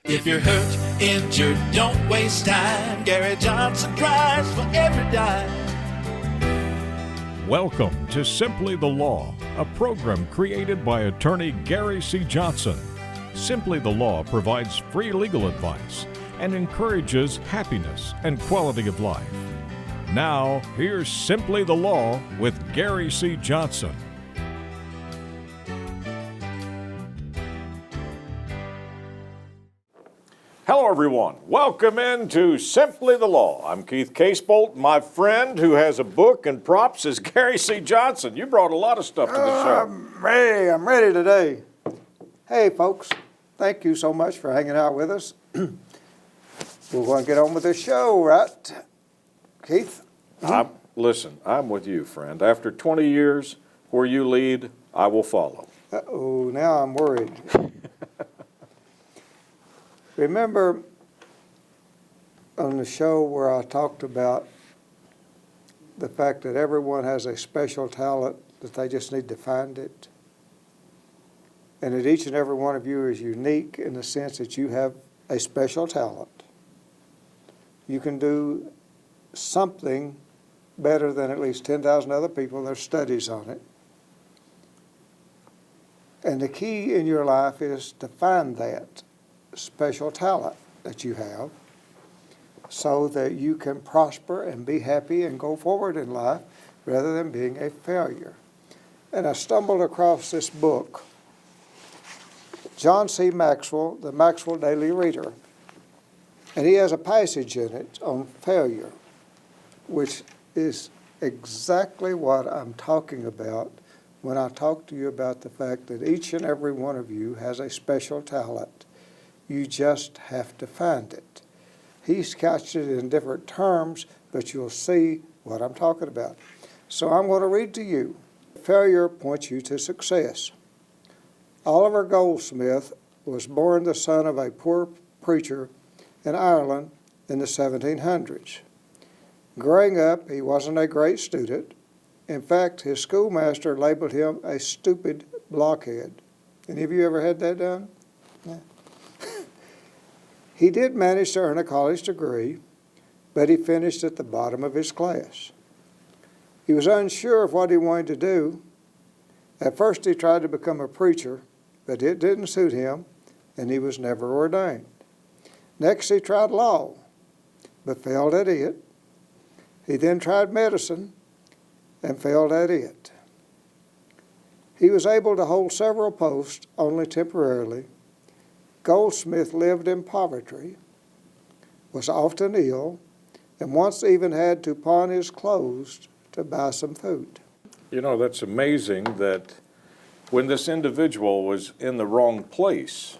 If you're hurt, injured, don't waste time. Gary Johnson cries for every dime. Welcome to Simply the Law, a program created by attorney Gary C. Johnson. Simply the Law provides free legal advice and encourages happiness and quality of life. Now, here's Simply the Law with Gary C. Johnson. Hello, everyone. Welcome into Simply the Law. I'm Keith Casebolt. My friend who has a book and props is Gary C. Johnson. You brought a lot of stuff to the show. I'm ready today. Hey, folks, thank you so much for hanging out with us. We're going to get on with the show, right, Keith? Listen, I'm with you, friend. After 20 years, where you lead, I will follow. Uh-oh, now I'm worried. Remember on the show where I talked about the fact that everyone has a special talent, that they just need to find it? And that each and every one of you is unique in the sense that you have a special talent. You can do something better than at least 10,000 other people. There's studies on it. And the key in your life is to find that special talent that you have so that you can prosper and be happy and go forward in life rather than being a failure. And I stumbled across this book, John C. Maxwell, the Maxwell Daily Reader. And he has a passage in it on failure, which is exactly what I'm talking about when I talk to you about the fact that each and every one of you has a special talent. You just have to find it. He's couched it in different terms, but you'll see what I'm talking about. So I'm going to read to you. Failure points you to success. Oliver Goldsmith was born the son of a poor preacher in Ireland in the 1700s. Growing up, he wasn't a great student. In fact, his schoolmaster labeled him a stupid blockhead. Any of you ever had that done? Yeah. He did manage to earn a college degree, but he finished at the bottom of his class. He was unsure of what he wanted to do. At first, he tried to become a preacher, but it didn't suit him, and he was never ordained. Next, he tried law, but failed at it. He then tried medicine and failed at it. He was able to hold several posts only temporarily. Goldsmith lived in poverty, was often ill, and once even had to pawn his clothes to buy some food. You know, that's amazing that when this individual was in the wrong place,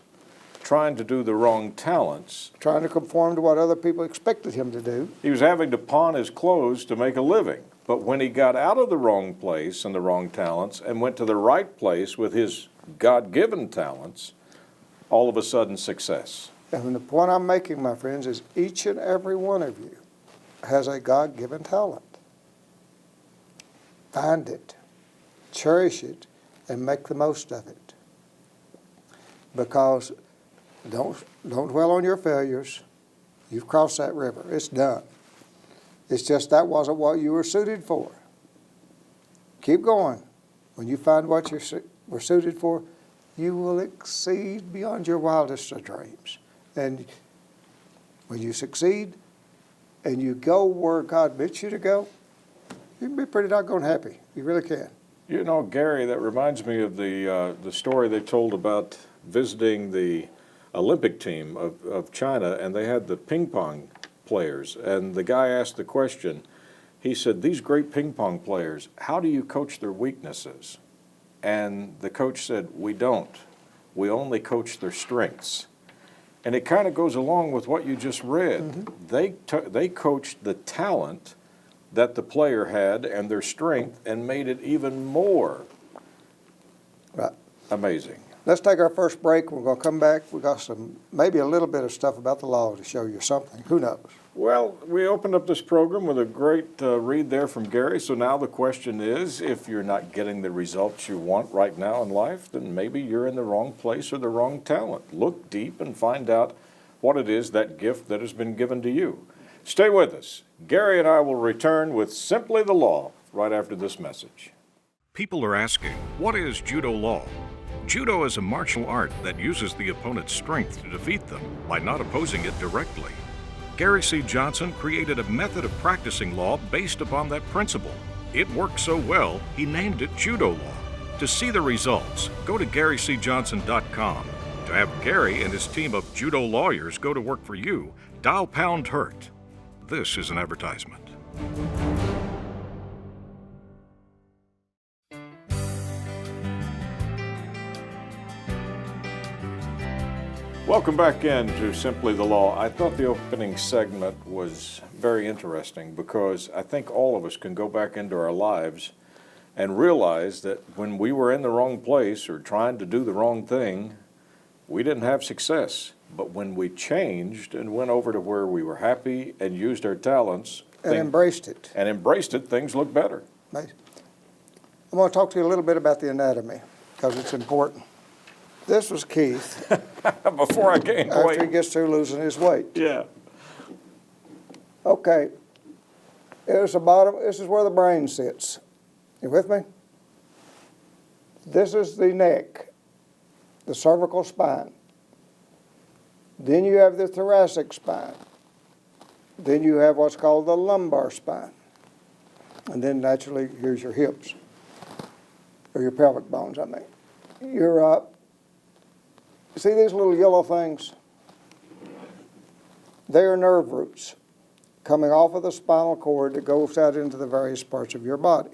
trying to do the wrong talents, Trying to conform to what other people expected him to do. he was having to pawn his clothes to make a living. But when he got out of the wrong place and the wrong talents and went to the right place with his God-given talents, all of a sudden success. And the point I'm making, my friends, is each and every one of you has a God-given talent. Find it, cherish it, and make the most of it. Because don't dwell on your failures. You've crossed that river. It's done. It's just that wasn't what you were suited for. Keep going. When you find what you were suited for, you will exceed beyond your wildest of dreams. And when you succeed and you go where God bids you to go, you can be pretty doggone happy. You really can. You know, Gary, that reminds me of the story they told about visiting the Olympic team of China, and they had the ping pong players. And the guy asked the question, he said, "These great ping pong players, how do you coach their weaknesses?" And the coach said, "We don't. We only coach their strengths." And it kind of goes along with what you just read. Mm-hmm. They coached the talent that the player had and their strength and made it even more amazing. Let's take our first break. We're going to come back. We've got maybe a little bit of stuff about the law to show you something. Who knows? Well, we opened up this program with a great read there from Gary. So now the question is, if you're not getting the results you want right now in life, then maybe you're in the wrong place or the wrong talent. Look deep and find out what it is, that gift that has been given to you. Stay with us. Gary and I will return with Simply the Law right after this message. People are asking, what is judo law? Judo is a martial art that uses the opponent's strength to defeat them by not opposing it directly. Gary C. Johnson created a method of practicing law based upon that principle. It worked so well, he named it judo law. To see the results, go to GaryCJohnson.com. To have Gary and his team of judo lawyers go to work for you, dial pound HURT. This is an advertisement. Welcome back into Simply the Law. I thought the opening segment was very interesting because I think all of us can go back into our lives and realize that when we were in the wrong place or trying to do the wrong thing, we didn't have success. But when we changed and went over to where we were happy and used our talents And embraced it. Things look better. Right. I'm going to talk to you a little bit about the anatomy because it's important. This was Keith Before I gained after weight. he gets through losing his weight. Yeah. Okay. Here's the bottom. This is where the brain sits. You with me? This is the neck, the cervical spine. Then you have the thoracic spine. Then you have what's called the lumbar spine. And then naturally, here's your hips, or your pelvic bones, I mean. You're up. See these little yellow things? They are nerve roots coming off of the spinal cord that goes out into the various parts of your body.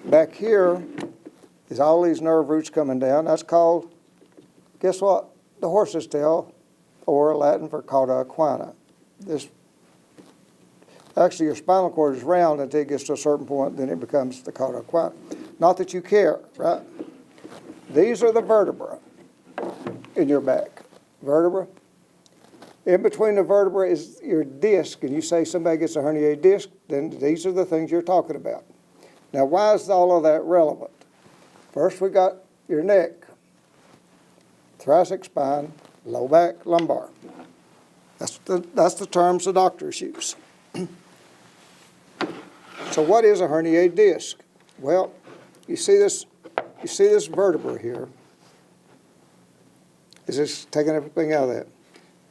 Back here is all these nerve roots coming down. That's called, guess what? The horse's tail, or Latin for cauda equina. Actually, your spinal cord is round until it gets to a certain point, then it becomes the cauda equina. Not that you care, right? These are the vertebrae in your back. Vertebra. In between the vertebra is your disc, and you say somebody gets a herniated disc, then these are the things you're talking about. Now, why is all of that relevant? First, we got your neck, thoracic spine, low back, lumbar. That's the terms the doctors use. So what is a herniated disc? Well, you see this vertebra here. Is this taking everything out of that?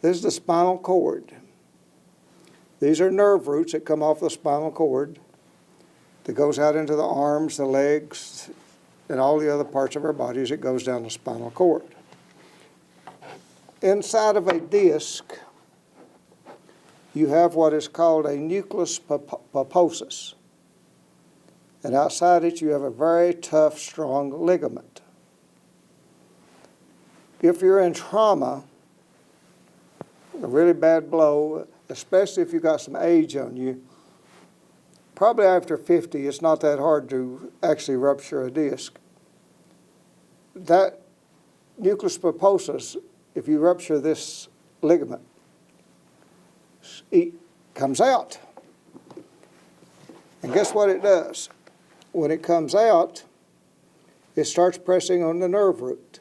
This is the spinal cord. These are nerve roots that come off the spinal cord that goes out into the arms, the legs, and all the other parts of our bodies. It goes down the spinal cord. Inside of a disc, you have what is called a nucleus pulposus. And outside it, you have a very tough, strong ligament. If you're in trauma, a really bad blow, especially if you've got some age on you, probably after 50, it's not that hard to actually rupture a disc. That nucleus pulposus, if you rupture this ligament, it comes out. And guess what it does? When it comes out, it starts pressing on the nerve root.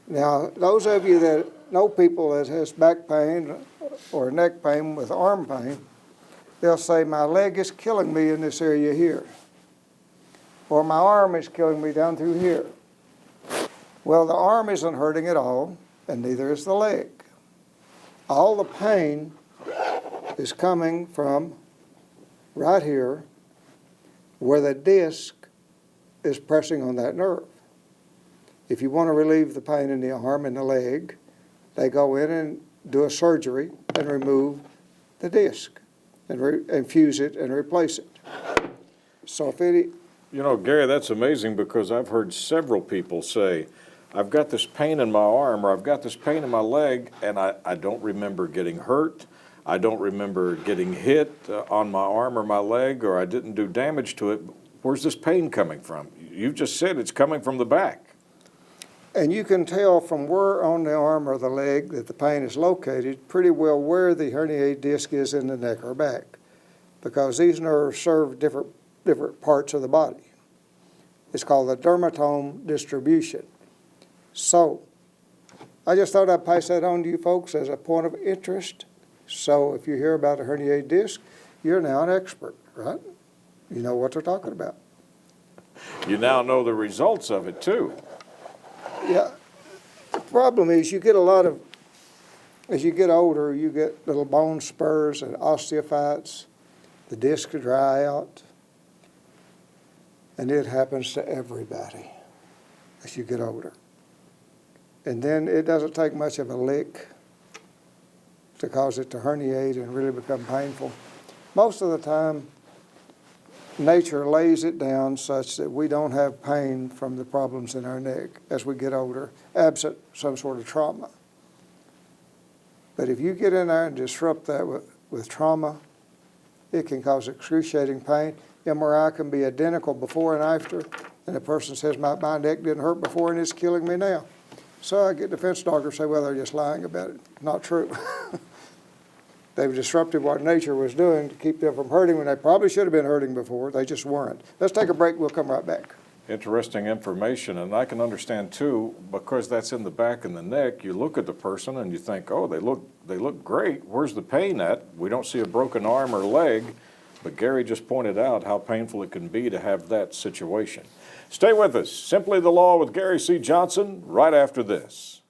Now, those of you that know people that has back pain or neck pain with arm pain, they'll say, my leg is killing me in this area here. Or my arm is killing me down through here. Well, the arm isn't hurting at all, and neither is the leg. All the pain is coming from right here where the disc is pressing on that nerve. If you want to relieve the pain in the arm and the leg, they go in and do a surgery and remove the disc and fuse it and replace it. So if it... You know, Gary, that's amazing because I've heard several people say, I've got this pain in my arm or I've got this pain in my leg, and I don't remember getting hurt. I don't remember getting hit on my arm or my leg, or I didn't do damage to it. Where's this pain coming from? You've just said it's coming from the back. And you can tell from where on the arm or the leg that the pain is located pretty well where the herniated disc is in the neck or back, because these nerves serve different parts of the body. It's called the dermatome distribution. So I just thought I'd pass that on to you folks as a point of interest. So if you hear about a herniated disc, you're now an expert, right? You know what they're talking about. You now know the results of it too. Yeah. The problem is you get a lot of, as you get older, you get little bone spurs and osteophytes. The discs dry out. And it happens to everybody as you get older. And then it doesn't take much of a lick to cause it to herniate and really become painful. Most of the time, nature lays it down such that we don't have pain from the problems in our neck as we get older, absent some sort of trauma. But if you get in there and disrupt that with trauma, it can cause excruciating pain. MRI can be identical before and after, and the person says, my neck didn't hurt before and it's killing me now. So I get defense doctors say, well, they're just lying about it. Not true. They've disrupted what nature was doing to keep them from hurting when they probably should have been hurting before. They just weren't. Let's take a break. We'll come right back. Interesting information, and I can understand too, because that's in the back and the neck, you look at the person and you think, oh, they look great. Where's the pain at? We don't see a broken arm or leg, but Gary just pointed out how painful it can be to have that situation. Stay with us. Simply the Law with Gary C. Johnson right after this.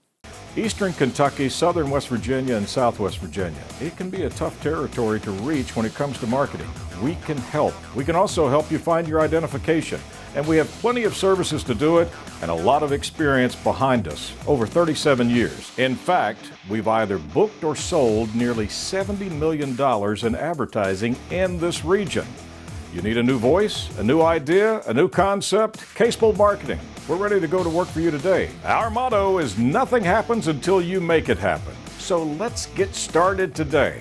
Eastern Kentucky, southern West Virginia, and southwest Virginia. It can be a tough territory to reach when it comes to marketing. We can help. We can also help you find your identification. And we have plenty of services to do it and a lot of experience behind us, over 37 years. In fact, we've either booked or sold nearly $70 million in advertising in this region. You need a new voice, a new idea, a new concept? Casebolt Marketing. We're ready to go to work for you today. Our motto is nothing happens until you make it happen. So let's get started today.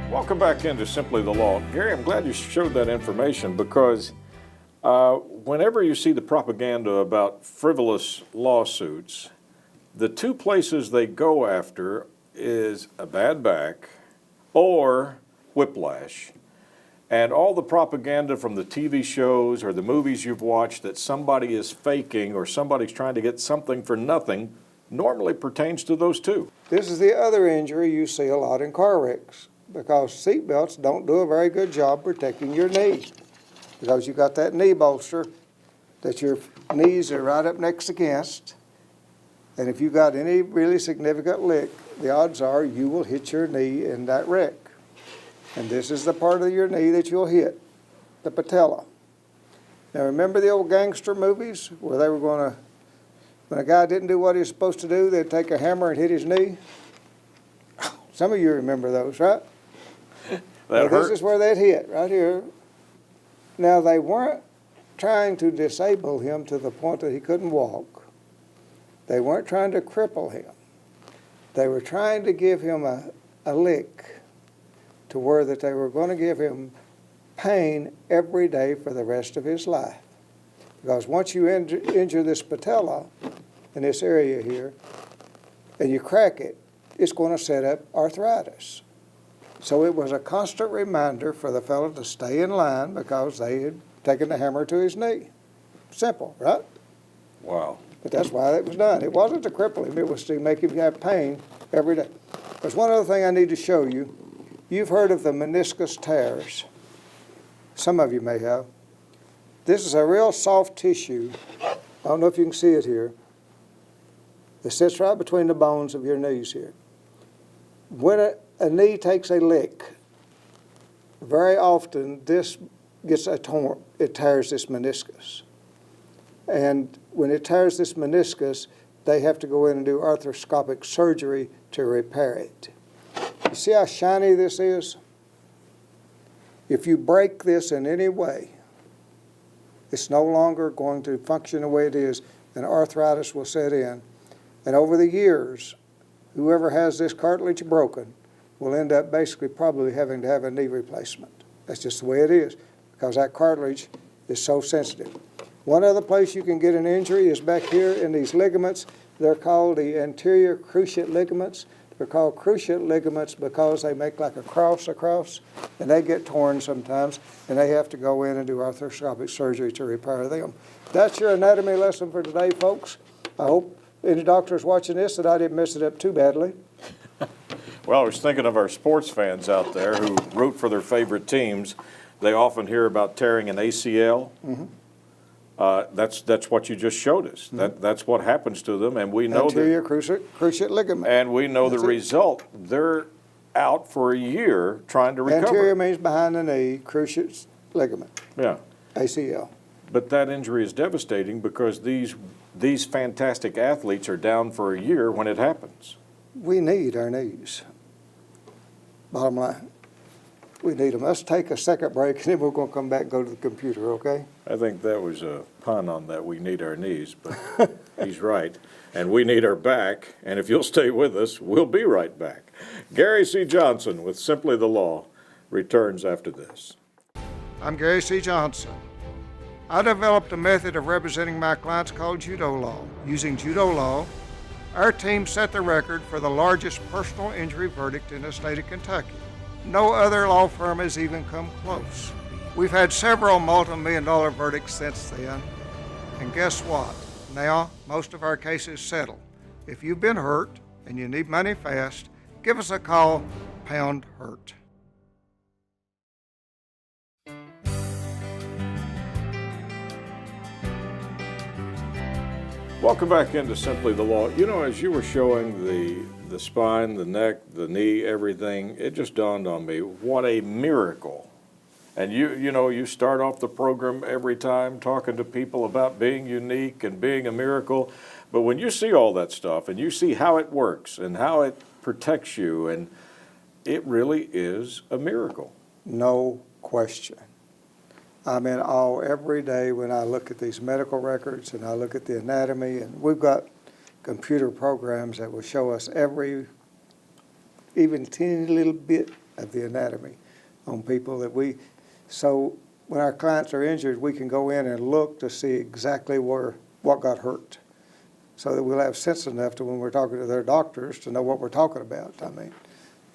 Welcome back into Simply the Law. Gary, I'm glad you showed that information because whenever you see the propaganda about frivolous lawsuits, the two places they go after is a bad back or whiplash. And all the propaganda from the TV shows or the movies you've watched that somebody is faking or somebody's trying to get something for nothing normally pertains to those two. This is the other injury you see a lot in car wrecks because seat belts don't do a very good job protecting your knee because you got that knee bolster that your knees are right up next against. And if you got any really significant lick, the odds are you will hit your knee in that wreck. And this is the part of your knee that you'll hit, the patella. Now remember the old gangster movies where they were going to, when a guy didn't do what he was supposed to do, they'd take a hammer and hit his knee? Some of you remember those, right? That hurt. This is where they'd hit, right here. Now they weren't trying to disable him to the point that he couldn't walk. They weren't trying to cripple him. They were trying to give him a lick to where that they were going to give him pain every day for the rest of his life. Because once you injure this patella in this area here and you crack it, it's going to set up arthritis. So it was a constant reminder for the fellow to stay in line because they had taken the hammer to his knee. Simple, right? Wow. But that's why it was done. It wasn't to cripple him. It was to make him have pain every day. There's one other thing I need to show you. You've heard of the meniscus tears. Some of you may have. This is a real soft tissue. I don't know if you can see it here. It sits right between the bones of your knees here. When a knee takes a lick, very often this gets torn. It tears this meniscus. And when it tears this meniscus, they have to go in and do arthroscopic surgery to repair it. You see how shiny this is? If you break this in any way, it's no longer going to function the way it is, and arthritis will set in. And over the years, whoever has this cartilage broken will end up basically probably having to have a knee replacement. That's just the way it is, because that cartilage is so sensitive. One other place you can get an injury is back here in these ligaments. They're called the anterior cruciate ligaments. They're called cruciate ligaments because they make like a cross across, and they get torn sometimes, and they have to go in and do arthroscopic surgery to repair them. That's your anatomy lesson for today, folks. I hope any doctors watching this that I didn't mess it up too badly. Well, I was thinking of our sports fans out there who root for their favorite teams. They often hear about tearing an ACL. Mm-hmm. That's what you just showed us. Mm-hmm. That's what happens to them, and we know Anterior cruciate ligament. and we know That's the it. result. They're out for a year trying to recover. Anterior means behind the knee, cruciate ligament, Yeah, ACL. but that injury is devastating because these fantastic athletes are down for a year when it happens. We need our knees. Bottom line, we need them. Let's take a second break, and then we're going to come back and go to the computer, okay? I think that was a pun on that. We need our knees, but he's right. And we need our back. And if you'll stay with us, we'll be right back. Gary C. Johnson with Simply the Law returns after this. I'm Gary C. Johnson. I developed a method of representing my clients called Judo Law. Using Judo Law, our team set the record for the largest personal injury verdict in the state of Kentucky. No other law firm has even come close. We've had several multi-million-dollar verdicts since then, and guess what? Now, most of our cases settle. If you've been hurt and you need money fast, give us a call, pound hurt. Welcome back into Simply the Law. You know, as you were showing the spine, the neck, the knee, everything, it just dawned on me, what a miracle. And you start off the program every time talking to people about being unique and being a miracle. But when you see all that stuff and you see how it works and how it protects you, and it really is a miracle. No question. I'm in awe every day when I look at these medical records and I look at the anatomy, and we've got computer programs that will show us even teeny little bit of the anatomy on people so when our clients are injured, we can go in and look to see exactly what got hurt, so that we'll have sense enough to when we're talking to their doctors to know what we're talking about. I mean,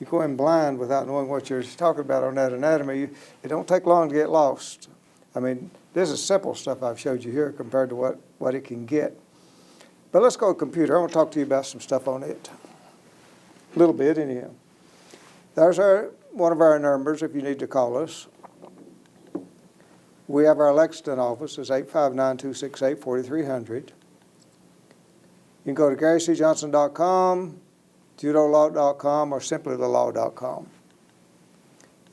you go in blind without knowing what you're talking about on that anatomy, it don't take long to get lost. I mean, this is simple stuff I've showed you here compared to what it can get. But let's go to computer. I want to talk to you about some stuff on it. A little bit, anyhow. There's one of our numbers if you need to call us. We have our Lexington office. It's 859-268-4300. You can go to GaryCJohnson.com, judolaw.com, or simplythelaw.com.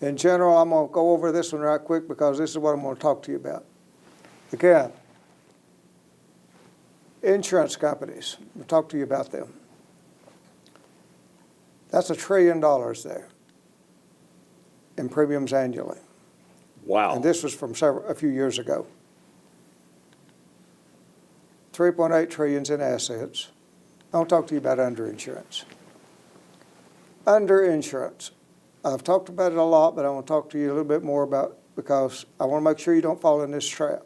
In general, I'm going to go over this one right quick because this is what I'm going to talk to you about. Again, insurance companies. We'll talk to you about them. That's $1 trillion there in premiums annually. Wow. And this was from a few years ago. 3.8 trillion in assets. I'll talk to you about underinsurance. Underinsurance. I've talked about it a lot, but I want to talk to you a little bit more about because I want to make sure you don't fall in this trap.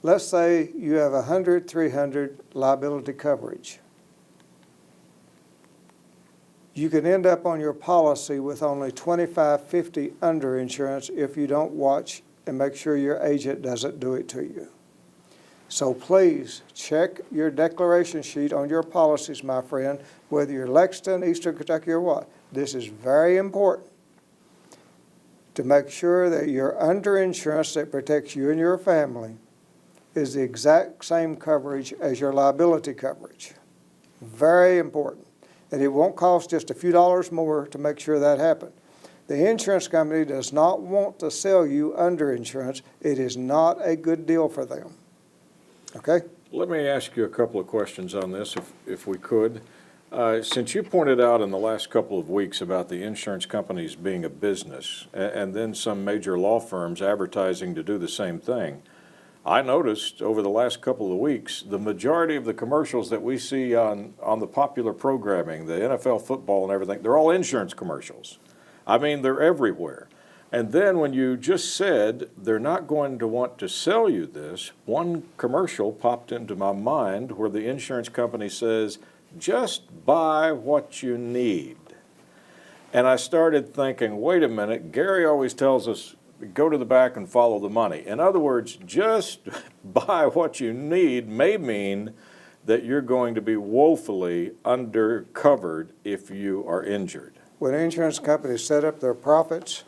Let's say you have 100, 300 liability coverage. You can end up on your policy with only 25, 50 underinsurance if you don't watch and make sure your agent doesn't do it to you. So please check your declaration sheet on your policies, my friend, whether you're Lexington, Eastern Kentucky, or what. This is very important to make sure that your underinsurance that protects you and your family is the exact same coverage as your liability coverage. Very important. And it won't cost just a few dollars more to make sure that happens. The insurance company does not want to sell you underinsurance. It is not a good deal for them. Okay? Let me ask you a couple of questions on this, if we could. Since you pointed out in the last couple of weeks about the insurance companies being a business and then some major law firms advertising to do the same thing, I noticed over the last couple of weeks the majority of the commercials that we see on the popular programming, the NFL football and everything, they're all insurance commercials. I mean, they're everywhere. And then when you just said they're not going to want to sell you this, one commercial popped into my mind where the insurance company says, just buy what you need. And I started thinking, wait a minute, Gary always tells us, go to the back and follow the money. In other words, just buy what you need may mean that you're going to be woefully undercovered if you are injured. When insurance companies set up their profits,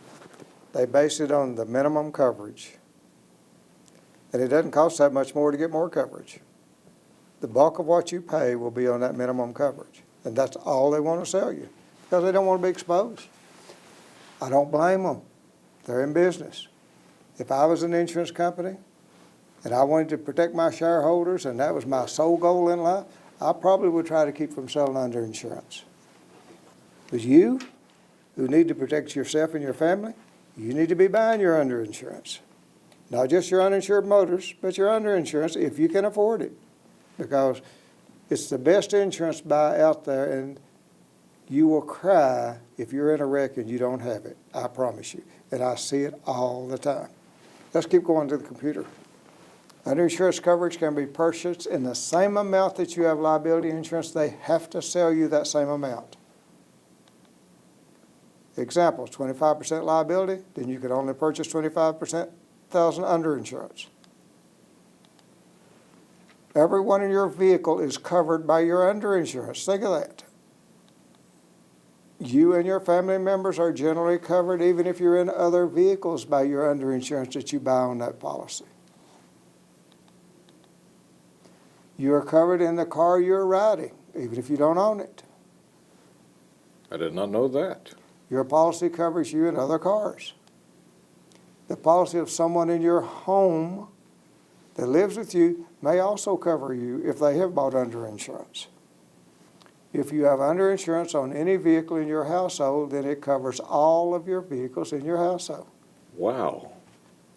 they base it on the minimum coverage. And it doesn't cost that much more to get more coverage. The bulk of what you pay will be on that minimum coverage. And that's all they want to sell you, because they don't want to be exposed. I don't blame them. They're in business. If I was an insurance company and I wanted to protect my shareholders and that was my sole goal in life, I probably would try to keep from selling underinsurance. But you, who need to protect yourself and your family, you need to be buying your underinsurance. Not just your uninsured motors, but your underinsurance if you can afford it. Because it's the best insurance buy out there, and you will cry if you're in a wreck and you don't have it. I promise you. And I see it all the time. Let's keep going to the computer. Underinsurance coverage can be purchased in the same amount that you have liability insurance. They have to sell you that same amount. Example, 25% liability, then you could only purchase 25% underinsurance. Everyone in your vehicle is covered by your underinsurance. Think of that. You and your family members are generally covered even if you're in other vehicles by your underinsurance that you buy on that policy. You are covered in the car you're riding, even if you don't own it. I did not know that. Your policy covers you in other cars. The policy of someone in your home that lives with you may also cover you if they have bought underinsurance. If you have underinsurance on any vehicle in your household, then it covers all of your vehicles in your household. Wow.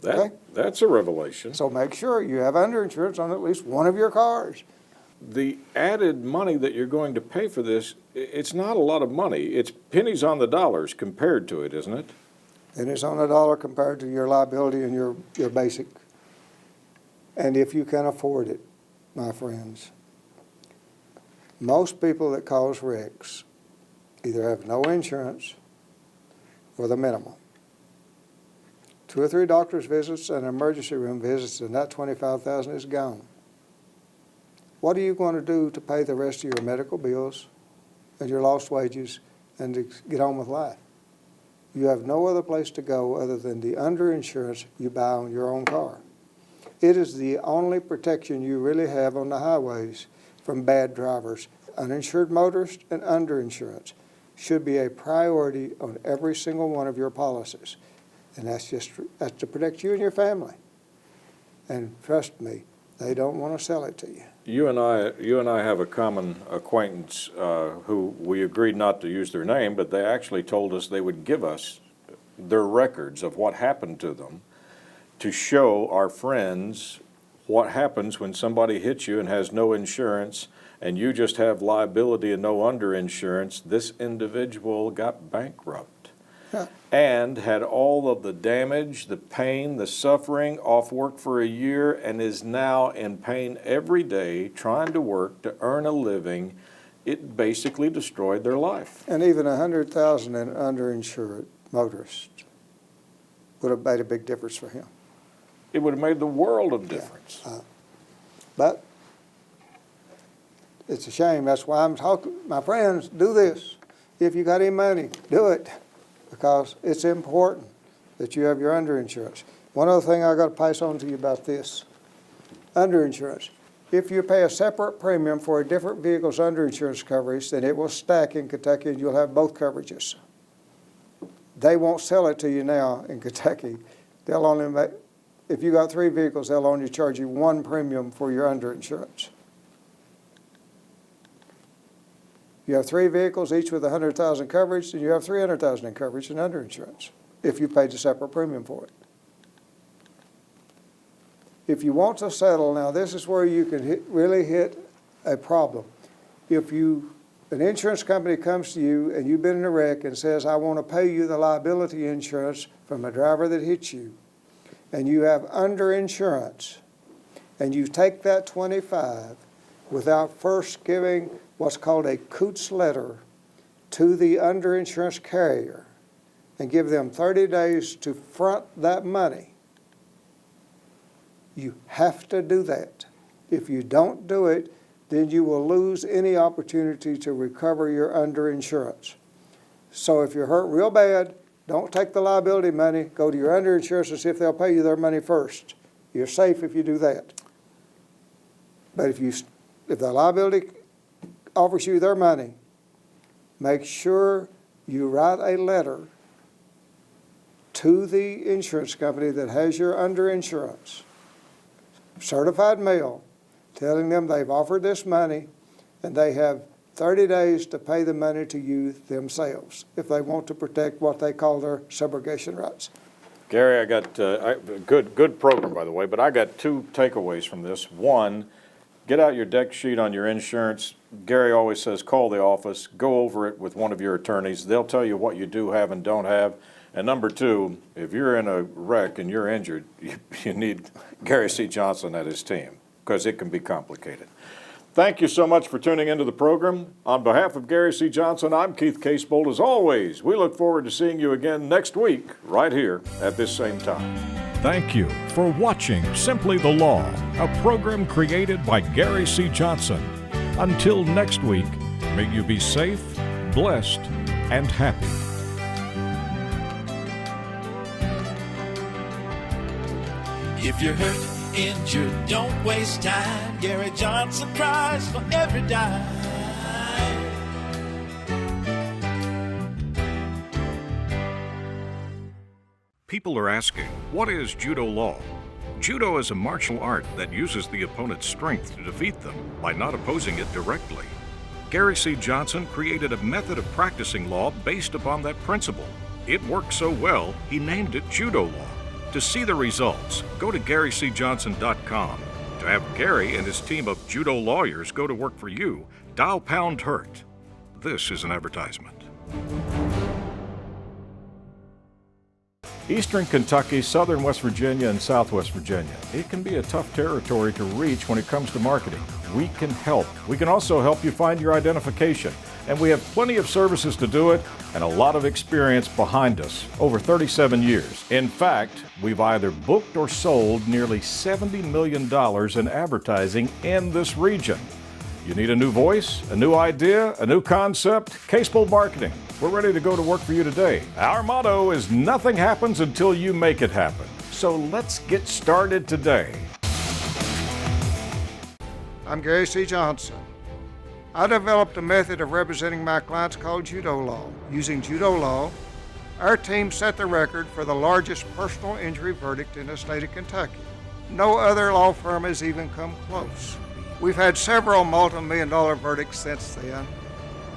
Okay? That's a revelation. So make sure you have underinsurance on at least one of your cars. The added money that you're going to pay for this, it's not a lot of money. It's pennies on the dollars compared to it, isn't it? And it's on the dollar compared to your liability and your basic. And if you can afford it, my friends. Most people that cause wrecks either have no insurance or the minimum. 2 or 3 doctor's visits and emergency room visits, and that $25,000 is gone. What are you going to do to pay the rest of your medical bills and your lost wages and to get on with life? You have no other place to go other than the underinsurance you buy on your own car. It is the only protection you really have on the highways from bad drivers. Uninsured motorists and underinsurance should be a priority on every single one of your policies. And that's to protect you and your family. And trust me, they don't want to sell it to you. You and I have a common acquaintance who we agreed not to use their name, but they actually told us they would give us their records of what happened to them to show our friends what happens when somebody hits you and has no insurance and you just have liability and no underinsurance. This individual got bankrupt. And had all of the damage, the pain, the suffering, off work for a year, and is now in pain every day trying to work to earn a living. It basically destroyed their life. And even 100,000 in underinsured motorists would have made a big difference for him. It would have made the world of difference. Yeah. But it's a shame. That's why I'm talking. My friends, do this. If you got any money, do it. Because it's important that you have your underinsurance. One other thing I got to pass on to you about this. Underinsurance. If you pay a separate premium for a different vehicle's underinsurance coverage, then it will stack in Kentucky and you'll have both coverages. They won't sell it to you now in Kentucky. They'll only make, if you got 3 vehicles, they'll only charge you 1 premium for your underinsurance. You have 3 vehicles, each with 100,000 coverage, and you have 300,000 in coverage and underinsurance if you paid a separate premium for it. If you want to settle, now this is where you can really hit a problem. If an insurance company comes to you and you've been in a wreck and says, I want to pay you the liability insurance from a driver that hit you, and you have underinsurance, and you take that 25 without first giving what's called a Coots letter to the underinsurance carrier and give them 30 days to front that money. You have to do that. If you don't do it, then you will lose any opportunity to recover your underinsurance. So if you're hurt real bad, don't take the liability money, go to your underinsurance and see if they'll pay you their money first. You're safe if you do that. But if the liability offers you their money, make sure you write a letter to the insurance company that has your underinsurance, certified mail, telling them they've offered this money and they have 30 days to pay the money to you themselves if they want to protect what they call their subrogation rights. Gary, I got good program, by the way, but I got two takeaways from this. One, get out your deck sheet on your insurance. Gary always says call the office, go over it with one of your attorneys. They'll tell you what you do have and don't have. And number two, if you're in a wreck and you're injured, you need Gary C. Johnson and his team, because it can be complicated. Thank you so much for tuning into the program. On behalf of Gary C. Johnson, I'm Keith Casebolt. As always, we look forward to seeing you again next week, right here at this same time. Thank you for watching Simply the Law, a program created by Gary C. Johnson. Until next week, may you be safe, blessed, and happy. If you're hurt, injured, don't waste time. Gary Johnson cries for every dime. People are asking, what is judo law? Judo is a martial art that uses the opponent's strength to defeat them by not opposing it directly. Gary C. Johnson created a method of practicing law based upon that principle. It worked so well, he named it judo law. To see the results, go to GaryCJohnson.com. To have Gary and his team of judo lawyers go to work for you, dial pound HURT. This is an advertisement. Eastern Kentucky, southern West Virginia, and southwest Virginia. It can be a tough territory to reach when it comes to marketing. We can help. We can also help you find your identification. And we have plenty of services to do it and a lot of experience behind us, over 37 years. In fact, we've either booked or sold nearly $70 million in advertising in this region. You need a new voice, a new idea, a new concept? Casebolt Marketing. We're ready to go to work for you today. Our motto is nothing happens until you make it happen. So let's get started today. I'm Gary C. Johnson. I developed a method of representing my clients called judo law. Using judo law, our team set the record for the largest personal injury verdict in the state of Kentucky. No other law firm has even come close. We've had several multi-million-dollar verdicts since then,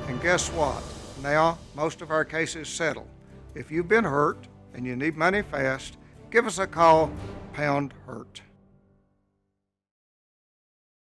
and guess what? Now, most of our cases settle. If you've been hurt and you need money fast, give us a call, pound HURT.